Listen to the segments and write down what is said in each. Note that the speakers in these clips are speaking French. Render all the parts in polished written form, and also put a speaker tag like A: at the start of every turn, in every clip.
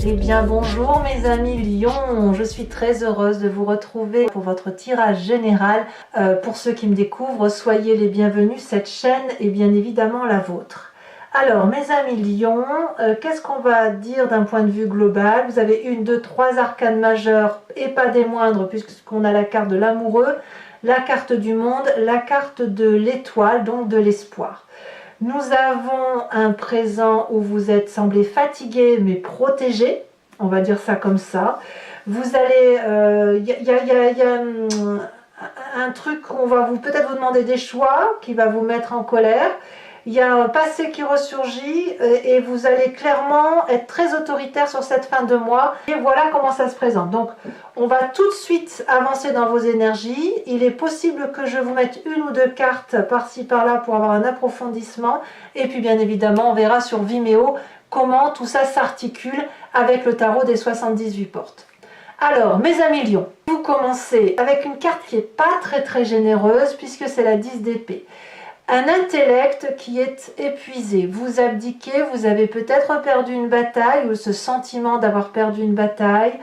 A: Eh bien bonjour mes amis Lions, je suis très heureuse de vous retrouver pour votre tirage général. Pour ceux qui me découvrent, soyez les bienvenus, cette chaîne est bien évidemment la vôtre. Alors mes amis Lions, qu'est-ce qu'on va dire d'un point de vue global? Vous avez une, deux, trois arcanes majeures et pas des moindres puisqu'on a la carte de l'amoureux, la carte du monde, la carte de l'étoile, donc de l'espoir. Nous avons un présent où vous êtes semblé fatigué mais protégé, on va dire ça comme ça. Vous allez, y a un truc qu'on va peut-être vous demander des choix qui va vous mettre en colère. Il y a un passé qui ressurgit et vous allez clairement être très autoritaire sur cette fin de mois. Et voilà comment ça se présente. Donc, on va tout de suite avancer dans vos énergies. Il est possible que je vous mette une ou deux cartes par-ci par-là pour avoir un approfondissement. Et puis, bien évidemment, on verra sur Vimeo comment tout ça s'articule avec le tarot des 78 portes. Alors, mes amis Lions, vous commencez avec une carte qui n'est pas très généreuse puisque c'est la 10 d'épée. Un intellect qui est épuisé, vous abdiquez, vous avez peut-être perdu une bataille ou ce sentiment d'avoir perdu une bataille,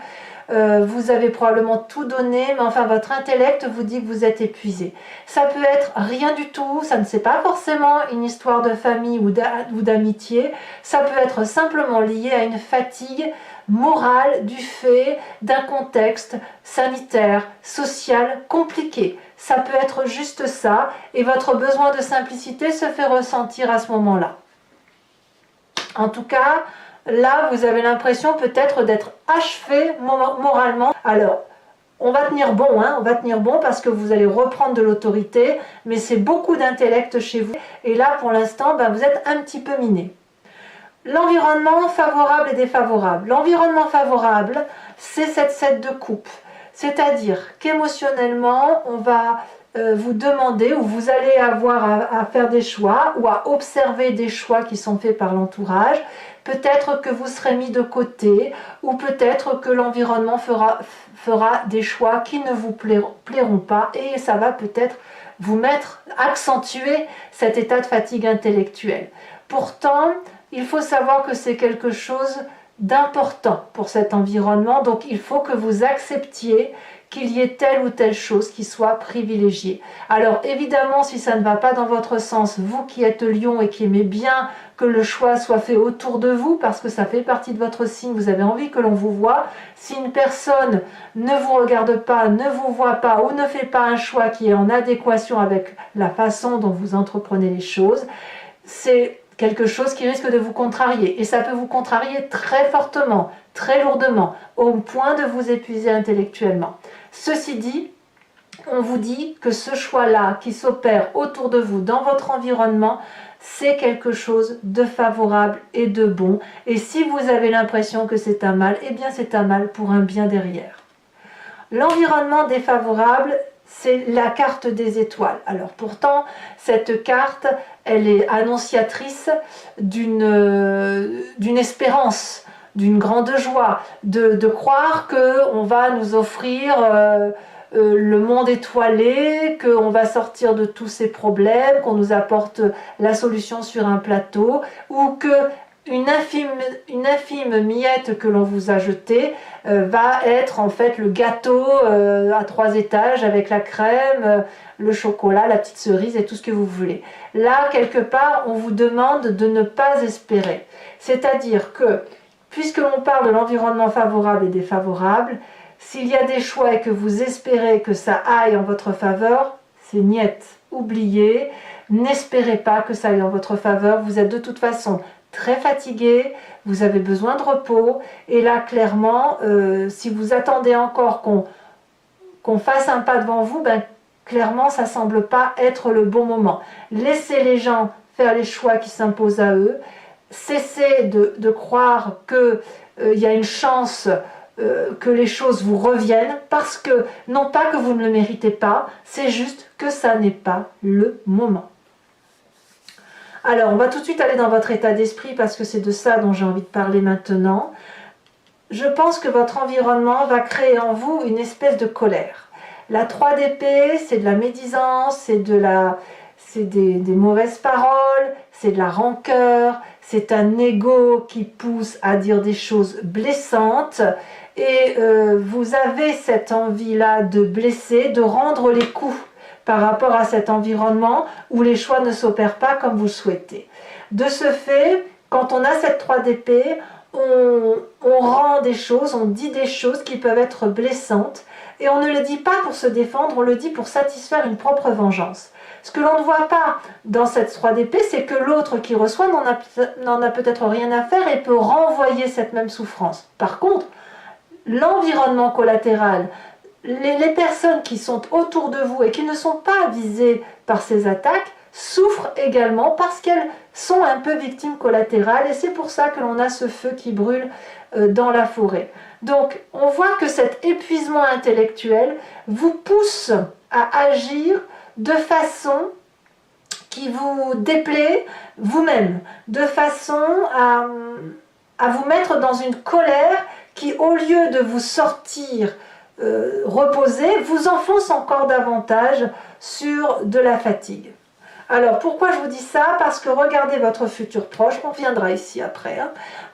A: vous avez probablement tout donné, mais enfin votre intellect vous dit que vous êtes épuisé. Ça peut être rien du tout, ça ne c'est pas forcément une histoire de famille ou d'amitié, ça peut être simplement lié à une fatigue morale du fait d'un contexte sanitaire, social compliqué. Ça peut être juste ça, et votre besoin de simplicité se fait ressentir à ce moment-là. En tout cas, là, vous avez l'impression peut-être d'être achevé moralement. Alors, on va tenir bon, hein, on va tenir bon parce que vous allez reprendre de l'autorité, mais c'est beaucoup d'intellect chez vous. Et là, pour l'instant, vous êtes un petit peu miné. L'environnement favorable et défavorable. L'environnement favorable, c'est cette 7 de coupe. C'est-à-dire qu'émotionnellement, on va vous demander ou vous allez avoir à faire des choix ou à observer des choix qui sont faits par l'entourage. Peut-être que vous serez mis de côté ou peut-être que l'environnement fera des choix qui ne vous plairont pas et ça va peut-être vous accentuer cet état de fatigue intellectuelle. Pourtant, il faut savoir que c'est quelque chose d'important pour cet environnement, donc il faut que vous acceptiez qu'il y ait telle ou telle chose qui soit privilégiée. Alors évidemment, si ça ne va pas dans votre sens, vous qui êtes Lion et qui aimez bien que le choix soit fait autour de vous, parce que ça fait partie de votre signe, vous avez envie que l'on vous voit. Si une personne ne vous regarde pas, ne vous voit pas ou ne fait pas un choix qui est en adéquation avec la façon dont vous entreprenez les choses, c'est quelque chose qui risque de vous contrarier. Et ça peut vous contrarier très fortement, très lourdement, au point de vous épuiser intellectuellement. Ceci dit, on vous dit que ce choix-là qui s'opère autour de vous, dans votre environnement, c'est quelque chose de favorable et de bon. Et si vous avez l'impression que c'est un mal, eh bien c'est un mal pour un bien derrière. L'environnement défavorable, c'est la carte des étoiles. Alors pourtant, cette carte, elle est annonciatrice d'une espérance, d'une grande joie, de croire qu'on va nous offrir le monde étoilé, qu'on va sortir de tous ces problèmes, qu'on nous apporte la solution sur un plateau, ou que une infime miette que l'on vous a jetée va être en fait le gâteau à 3 étages avec la crème, le chocolat, la petite cerise et tout ce que vous voulez. Là, quelque part, on vous demande de ne pas espérer. C'est-à-dire que, puisque l'on parle de l'environnement favorable et défavorable, s'il y a des choix et que vous espérez que ça aille en votre faveur, c'est niette. Oubliez, n'espérez pas que ça aille en votre faveur. Vous êtes de toute façon très fatigué, vous avez besoin de repos, et là clairement, si vous attendez encore qu'on fasse un pas devant vous, clairement ça semble pas être le bon moment. Laissez les gens faire les choix qui s'imposent à eux, cessez de croire qu'il y a une chance que les choses vous reviennent, parce que, non pas que vous ne le méritez pas, c'est juste que ça n'est pas le moment. Alors, on va tout de suite aller dans votre état d'esprit parce que c'est de ça dont j'ai envie de parler maintenant. Je pense que votre environnement va créer en vous une espèce de colère. La 3 d'épée, c'est de la médisance, c'est des mauvaises paroles, c'est de la rancœur, c'est un ego qui pousse à dire des choses blessantes, et vous avez cette envie-là de blesser, de rendre les coups par rapport à cet environnement où les choix ne s'opèrent pas comme vous le souhaitez. De ce fait, quand on a cette 3 d'épée, on rend des choses, on dit des choses qui peuvent être blessantes, et on ne le dit pas pour se défendre, on le dit pour satisfaire une propre vengeance. Ce que l'on ne voit pas dans cette 3 d'épée, c'est que l'autre qui reçoit n'en a peut-être rien à faire et peut renvoyer cette même souffrance. Par contre, l'environnement collatéral, les personnes qui sont autour de vous et qui ne sont pas visées par ces attaques, souffrent également parce qu'elles sont un peu victimes collatérales, et c'est pour ça que l'on a ce feu qui brûle dans la forêt. Donc on voit que cet épuisement intellectuel vous pousse à agir de façon qui vous déplaît vous-même, de façon à vous mettre dans une colère qui, au lieu de vous sortir reposer, vous enfonce encore davantage sur de la fatigue. Alors pourquoi je vous dis ça? Parce que regardez votre futur proche, on reviendra ici après, hein.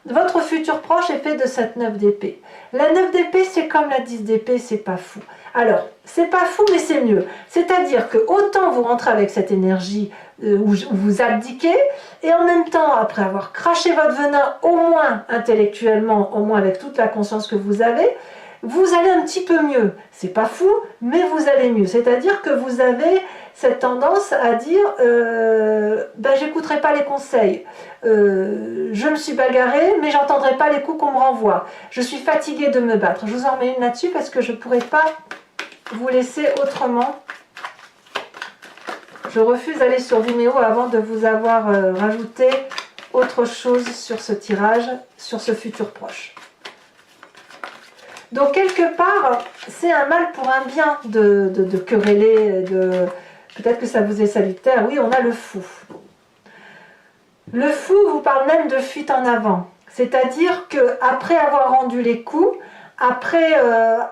A: Votre futur proche est fait de cette 9 d'épée. La 9 d'épée, c'est comme la 10 d'épée, c'est pas fou. Alors, c'est pas fou, mais c'est mieux. C'est-à-dire que autant vous rentrez avec cette énergie où vous abdiquez, et en même temps, après avoir craché votre venin, au moins intellectuellement, au moins avec toute la conscience que vous avez, vous allez un petit peu mieux. C'est pas fou, mais vous allez mieux. C'est-à-dire que vous avez cette tendance à dire ben, j'écouterai pas les conseils, je me suis bagarrée, mais j'entendrai pas les coups qu'on me renvoie. Je suis fatiguée de me battre. Je vous en remets une là-dessus parce que je pourrais pas vous laisser autrement. Je refuse d'aller sur Vimeo avant de vous avoir rajouté autre chose sur ce tirage, sur ce futur proche. Donc quelque part, c'est un mal pour un bien de quereller, peut-être que ça vous est salutaire. Oui, on a le fou. Le fou vous parle même de fuite en avant. C'est-à-dire qu'après avoir rendu les coups, après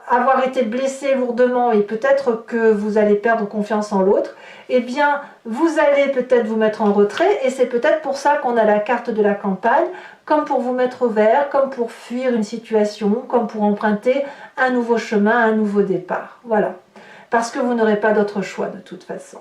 A: avoir été blessé lourdement, et peut-être que vous allez perdre confiance en l'autre, eh bien, vous allez peut-être vous mettre en retrait, et c'est peut-être pour ça qu'on a la carte de la campagne, comme pour vous mettre au vert, comme pour fuir une situation, comme pour emprunter un nouveau chemin, un nouveau départ. Voilà. Parce que vous n'aurez pas d'autre choix de toute façon.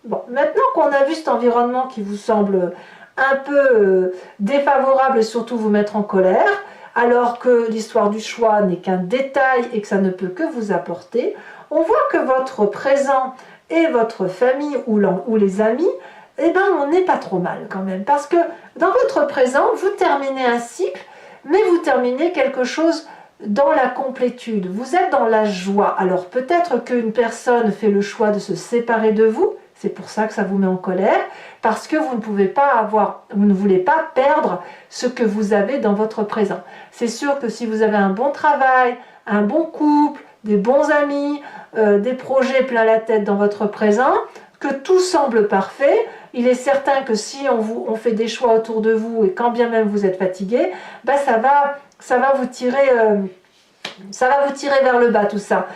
A: Bon, maintenant qu'on a vu cet environnement qui vous semble un peu défavorable et surtout vous mettre en colère, alors que l'histoire du choix n'est qu'un détail et que ça ne peut que vous apporter, on voit que votre présent et votre famille ou les amis, eh ben on n'est pas trop mal quand même. Parce que dans votre présent, vous terminez un cycle, mais vous terminez quelque chose dans la complétude. Vous êtes dans la joie. Alors peut-être qu'une personne fait le choix de se séparer de vous, c'est pour ça que ça vous met en colère, parce que vous ne pouvez pas avoir, vous ne voulez pas perdre ce que vous avez dans votre présent. C'est sûr que si vous avez un bon travail, un bon couple, des bons amis, des projets plein la tête dans votre présent, que tout semble parfait, il est certain que si on fait des choix autour de vous, et quand bien même vous êtes fatigué, ben ça va vous tirer... ça va vous tirer vers le bas tout ça.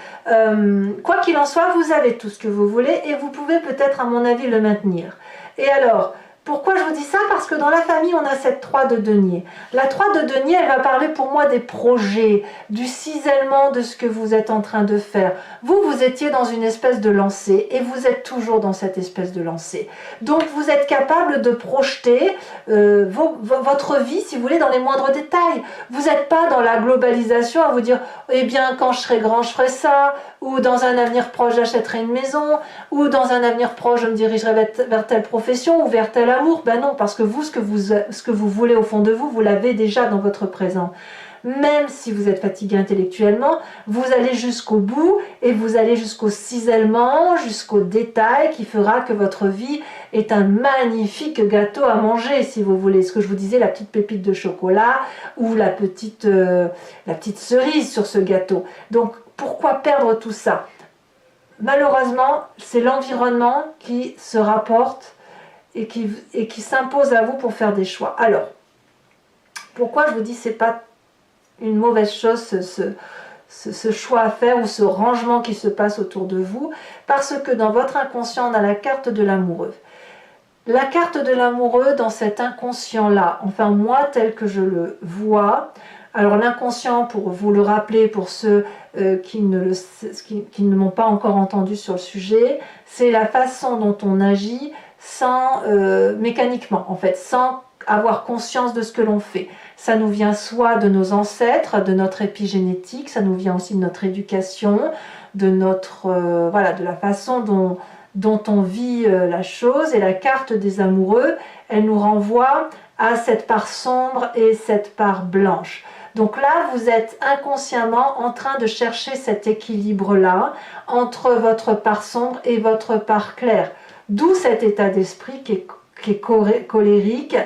A: Quoi qu'il en soit, vous avez tout ce que vous voulez et vous pouvez peut-être à mon avis le maintenir. Et alors, pourquoi je vous dis ça? Parce que dans la famille, on a cette 3 de denier. La 3 de denier, elle va parler pour moi des projets, du cisellement de ce que vous êtes en train de faire. Vous étiez dans une espèce de lancée et vous êtes toujours dans cette espèce de lancée. Donc vous êtes capable de projeter votre vie, si vous voulez, dans les moindres détails. Vous n'êtes pas dans la globalisation à vous dire « Eh bien, quand je serai grand, je ferai ça » ou « Dans un avenir proche, j'achèterai une maison » ou « Dans un avenir proche, je me dirigerai vers telle profession ou vers tel amour ». Ben non, parce que vous, ce que vous voulez au fond de vous, vous l'avez déjà dans votre présent. Même si vous êtes fatigué intellectuellement, vous allez jusqu'au bout et vous allez jusqu'au cisellement, jusqu'au détail qui fera que votre vie est un magnifique gâteau à manger, si vous voulez. Ce que je vous disais, la petite pépite de chocolat ou la petite cerise sur ce gâteau. Donc, pourquoi perdre tout ça? Malheureusement, c'est l'environnement qui se rapporte et qui s'impose à vous pour faire des choix. Alors, pourquoi je vous dis c'est pas une mauvaise chose ce choix à faire ou ce rangement qui se passe autour de vous? Parce que dans votre inconscient, on a la carte de l'amoureux. La carte de l'amoureux dans cet inconscient-là, enfin moi tel que je le vois, alors l'inconscient, pour vous le rappeler, pour ceux qui ne m'ont pas encore entendu sur le sujet, c'est la façon dont on agit sans mécaniquement, en fait, sans avoir conscience de ce que l'on fait. Ça nous vient soit de nos ancêtres, de notre épigénétique, ça nous vient aussi de notre éducation, de notre voilà, de la façon dont on vit la chose. Et la carte des amoureux, elle nous renvoie à cette part sombre et cette part blanche. Donc là, vous êtes inconsciemment en train de chercher cet équilibre-là entre votre part sombre et votre part claire. D'où cet état d'esprit qui est colérique,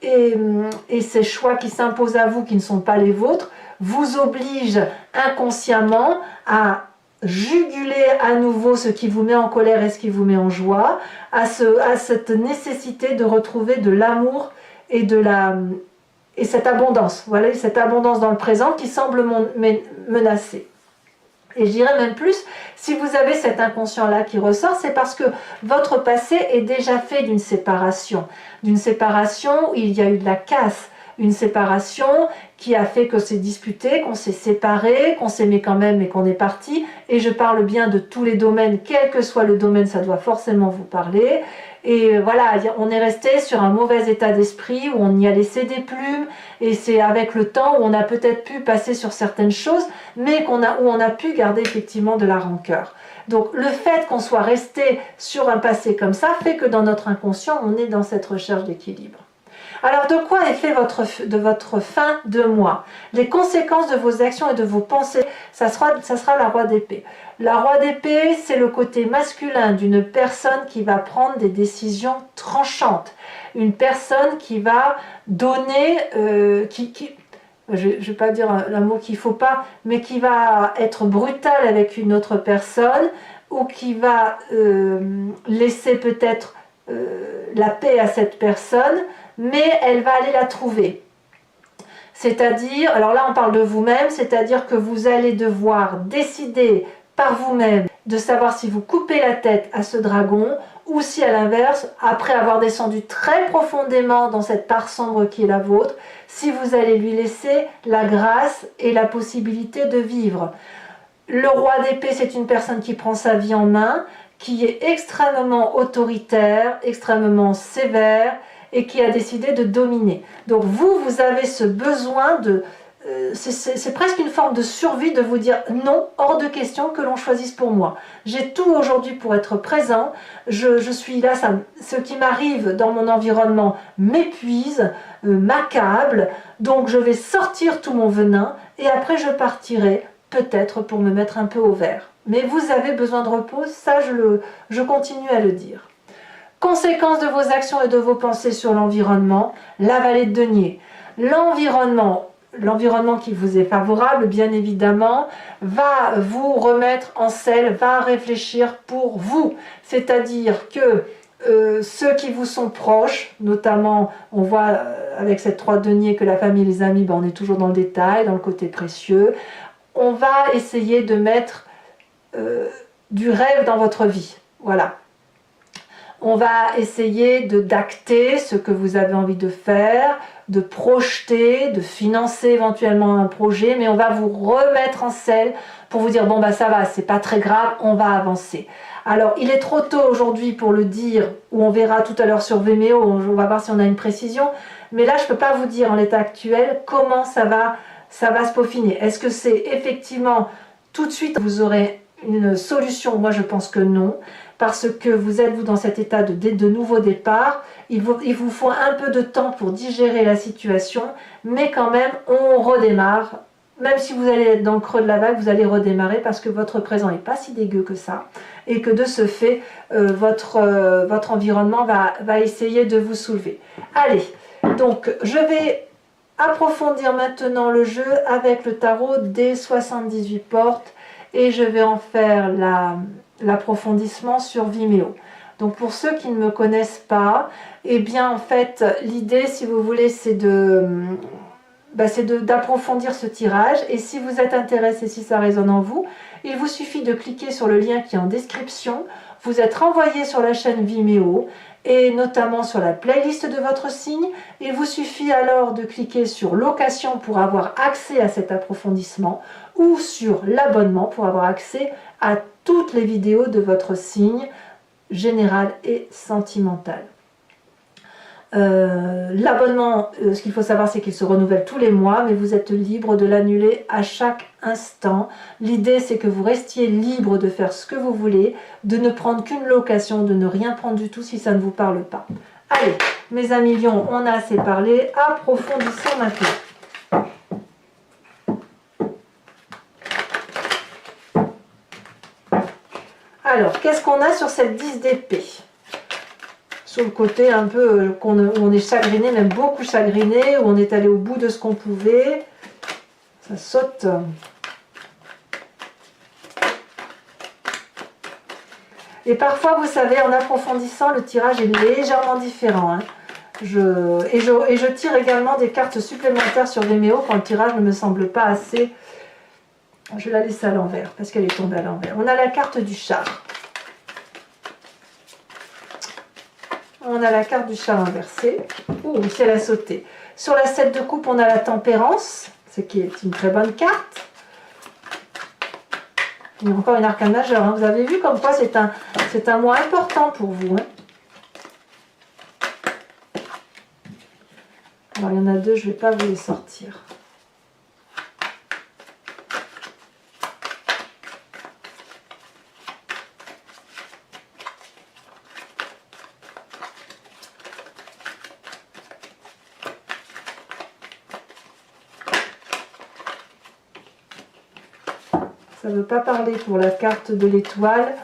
A: et ces choix qui s'imposent à vous, qui ne sont pas les vôtres, vous obligent inconsciemment à juguler à nouveau ce qui vous met en colère et ce qui vous met en joie, à cette nécessité de retrouver de l'amour et et cette abondance, voilà, cette abondance dans le présent qui semble menacée. Et je dirais même plus, si vous avez cet inconscient-là qui ressort, c'est parce que votre passé est déjà fait d'une séparation où il y a eu de la casse, une séparation qui a fait que c'est disputé, qu'on s'est séparé, qu'on s'aimait quand même et qu'on est parti. Et je parle bien de tous les domaines, quel que soit le domaine, ça doit forcément vous parler. Et voilà, on est resté sur un mauvais état d'esprit où on y a laissé des plumes, et c'est avec le temps où on a peut-être pu passer sur certaines choses, mais où on a pu garder effectivement de la rancœur. Donc le fait qu'on soit resté sur un passé comme ça fait que dans notre inconscient, on est dans cette recherche d'équilibre. Alors de quoi est fait votre fin de mois? Les conséquences de vos actions et de vos pensées, ça sera la roi d'épée. La roi d'épée, c'est le côté masculin d'une personne qui va prendre des décisions tranchantes. Une personne qui va donner, je ne vais pas dire un mot qu'il ne faut pas, mais qui va être brutale avec une autre personne, ou qui va laisser peut-être la paix à cette personne, mais elle va aller la trouver. C'est-à-dire, alors là on parle de vous-même, c'est-à-dire que vous allez devoir décider par vous-même de savoir si vous coupez la tête à ce dragon, ou si à l'inverse, après avoir descendu très profondément dans cette part sombre qui est la vôtre, si vous allez lui laisser la grâce et la possibilité de vivre. Le roi d'épée, c'est une personne qui prend sa vie en main, qui est extrêmement autoritaire, extrêmement sévère, et qui a décidé de dominer. Donc vous avez ce besoin de... c'est presque une forme de survie de vous dire non, hors de question que l'on choisisse pour moi. J'ai tout aujourd'hui pour être présent, je suis là, ce qui m'arrive dans mon environnement m'épuise, m'accable, donc je vais sortir tout mon venin et après je partirai peut-être pour me mettre un peu au vert. Mais vous avez besoin de repos, ça je continue à le dire. Conséquences de vos actions et de vos pensées sur l'environnement, la vallée de denier. L'environnement qui vous est favorable, bien évidemment, va vous remettre en selle, va réfléchir pour vous. C'est-à-dire que ceux qui vous sont proches, notamment, on voit avec cette 3 de denier que la famille et les amis, on est toujours dans le détail, dans le côté précieux. On va essayer de mettre du rêve dans votre vie. Voilà. On va essayer d'acter ce que vous avez envie de faire, de projeter, de financer éventuellement un projet, mais on va vous remettre en selle pour vous dire bon bah ça va, c'est pas très grave, on va avancer. Alors il est trop tôt aujourd'hui pour le dire, ou on verra tout à l'heure sur Vimeo, on va voir si on a une précision, mais là je peux pas vous dire en l'état actuel comment ça va se peaufiner. Est-ce que c'est effectivement tout de suite vous aurez une solution? Moi je pense que non, parce que vous êtes dans cet état de nouveau départ, il vous faut un peu de temps pour digérer la situation, mais quand même on redémarre. Même si vous allez être dans le creux de la vague, vous allez redémarrer parce que votre présent n'est pas si dégueu que ça, et que de ce fait, votre environnement va essayer de vous soulever. Allez, donc je vais approfondir maintenant le jeu avec le tarot des 78 portes, et je vais en faire l'approfondissement sur Vimeo. Donc pour ceux qui ne me connaissent pas, eh bien en fait l'idée, si vous voulez, c'est d'approfondir ce tirage. Et si vous êtes intéressé, si ça résonne en vous, il vous suffit de cliquer sur le lien qui est en description. vous êtes renvoyé sur la chaîne Vimeo et notamment sur la playlist de votre signe. Il vous suffit alors de cliquer sur location pour avoir accès à cet approfondissement ou sur l'abonnement pour avoir accès à toutes les vidéos de votre signe général et sentimental. L'abonnement, ce qu'il faut savoir, c'est qu'il se renouvelle tous les mois, mais vous êtes libre de l'annuler à chaque instant. L'idée, c'est que vous restiez libre de faire ce que vous voulez, de ne prendre qu'une location, de ne rien prendre du tout si ça ne vous parle pas. Allez, mes amis lions, on a assez parlé, approfondissons maintenant. Alors, qu'est-ce qu'on a sur cette 10 d'épée? Sur le côté un peu où on est chagriné, même beaucoup chagriné, où on est allé au bout de ce qu'on pouvait. Ça saute. Et parfois, vous savez, en approfondissant, le tirage est légèrement différent. Hein. Je tire également des cartes supplémentaires sur Vimeo quand le tirage ne me semble pas assez. Je vais la laisser à l'envers parce qu'elle est tombée à l'envers. On a la carte du char. On a la carte du chat inversée. Ouh, si elle a sauté. Sur la 7 de coupe, on a la tempérance, ce qui est une très bonne carte. Il y a encore une arcane majeure. Hein. Vous avez vu comme quoi c'est un mois important pour vous. Hein. Alors, il y en a deux, je ne vais pas vous les sortir. Ça ne veut pas parler pour la carte de l'étoile.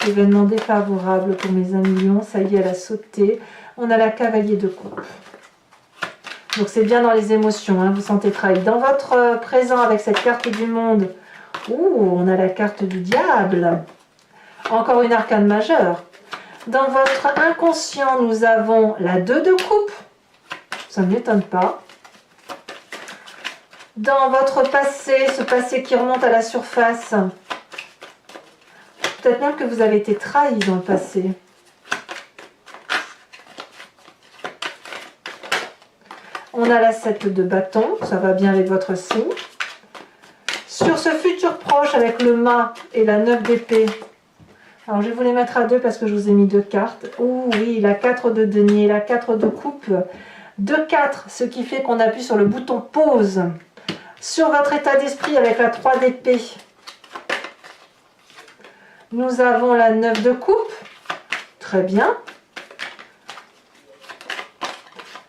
A: Événement défavorable pour mes amis lions. Ça y est, elle a sauté. On a la cavalier de coupe. Donc c'est bien dans les émotions. Hein, vous sentez trahi. Dans votre présent avec cette carte du monde. Ouh, on a la carte du diable. Encore une arcane majeure. Dans votre inconscient, nous avons la 2 de coupe. Ça ne m'étonne pas. Dans votre passé, ce passé qui remonte à la surface, peut-être même que vous avez été trahi dans le passé. On a la 7 de bâton, ça va bien avec votre signe. Sur ce futur proche avec le mât et la 9 d'épée, alors je vais vous les mettre à deux parce que je vous ai mis deux cartes. Oh oui, la 4 de denier, la 4 de coupe, 2-4, ce qui fait qu'on appuie sur le bouton pause. Sur votre état d'esprit avec la 3 d'épée, nous avons la 9 de coupe. Très bien.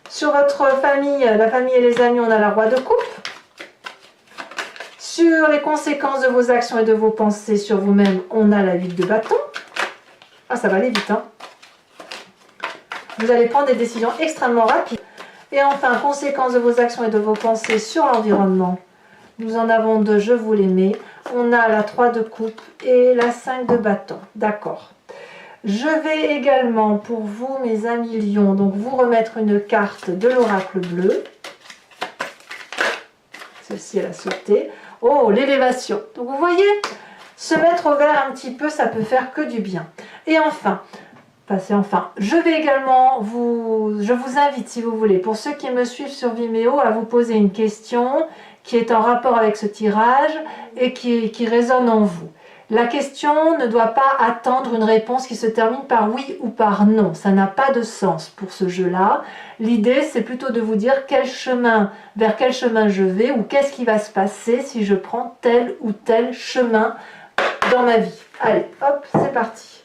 A: Sur votre famille, la famille et les amis, on a la roi de coupe. Sur les conséquences de vos actions et de vos pensées sur vous-même, on a la 8 de bâton. Ah, ça va aller vite, hein. Vous allez prendre des décisions extrêmement rapides. Et enfin, conséquences de vos actions et de vos pensées sur l'environnement. Nous en avons deux, je vous les mets. On a la 3 de coupe et la 5 de bâton. D'accord. Je vais également, pour vous, mes amis lions, donc vous remettre une carte de l'oracle bleu. Celle-ci, elle a sauté. Oh, l'élévation. Donc, vous voyez, se mettre au vert un petit peu, ça peut faire que du bien. Et enfin, je vais également je vous invite, si vous voulez, pour ceux qui me suivent sur Vimeo, à vous poser une question qui est en rapport avec ce tirage et qui résonne en vous. La question ne doit pas attendre une réponse qui se termine par oui ou par non. Ça n'a pas de sens pour ce jeu-là. L'idée, c'est plutôt de vous dire vers quel chemin je vais ou qu'est-ce qui va se passer si je prends tel ou tel chemin dans ma vie. Allez, hop, c'est parti.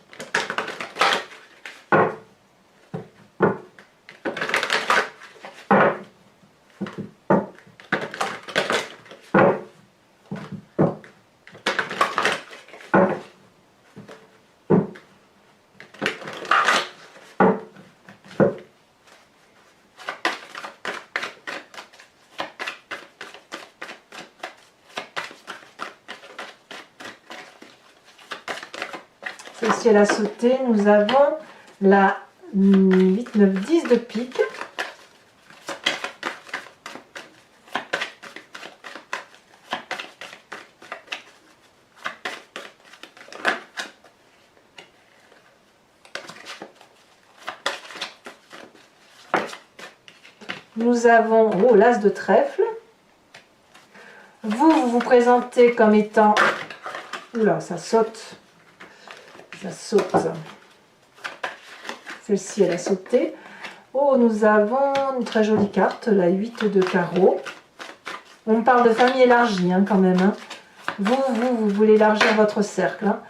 A: Celle-ci, elle a sauté. Nous avons la 8, 9, 10 de pique. Nous avons l'as de trèfle. Vous vous présentez comme étant... Oula, ça saute. Ça saute. Celle-ci, elle a sauté. Oh, nous avons une très jolie carte, la 8 de carreau. On parle de famille élargie quand même. Hein. Vous voulez élargir votre cercle. Hein.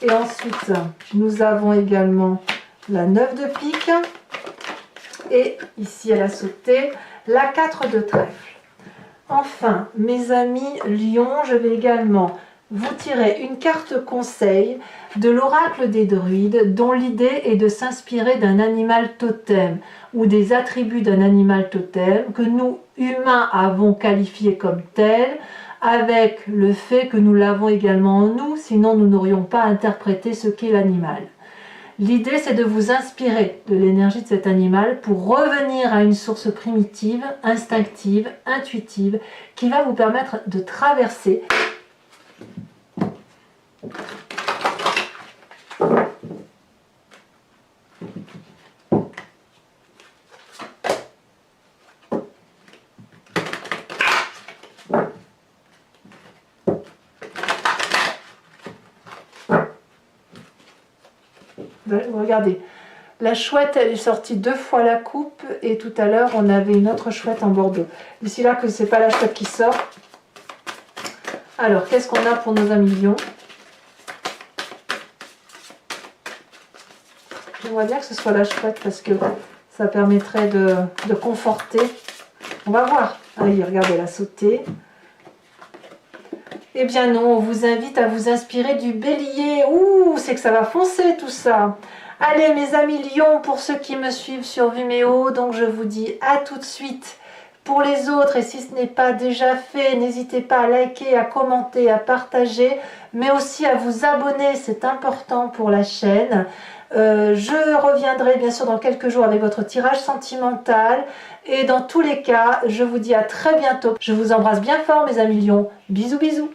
A: Et ensuite, nous avons également la 9 de pique. Et ici, elle a sauté la 4 de trèfle. Enfin, mes amis lions, je vais également vous tirer une carte conseil de l'oracle des druides, dont l'idée est de s'inspirer d'un animal totem ou des attributs d'un animal totem que nous, humains, avons qualifié comme tel, avec le fait que nous l'avons également en nous, sinon nous n'aurions pas interprété ce qu'est l'animal. L'idée, c'est de vous inspirer de l'énergie de cet animal pour revenir à une source primitive, instinctive, intuitive, qui va vous permettre de traverser regardez, la chouette, elle est sortie 2 fois la coupe et tout à l'heure, on avait une autre chouette en bordeaux. D'ici là que c'est pas la chouette qui sort. Alors, qu'est-ce qu'on a pour nos amis lions? J'aimerais bien que ce soit la chouette parce que ça permettrait de conforter. On va voir. Allez, regardez, elle a sauté. Eh bien non, on vous invite à vous inspirer du bélier. Ouh, c'est que ça va foncer tout ça. Allez mes amis lions, pour ceux qui me suivent sur Vimeo, donc je vous dis à tout de suite. Pour les autres, et si ce n'est pas déjà fait, n'hésitez pas à liker, à commenter, à partager, mais aussi à vous abonner, c'est important pour la chaîne. Je reviendrai bien sûr dans quelques jours avec votre tirage sentimental. Et dans tous les cas, je vous dis à très bientôt. Je vous embrasse bien fort mes amis lions. Bisous bisous.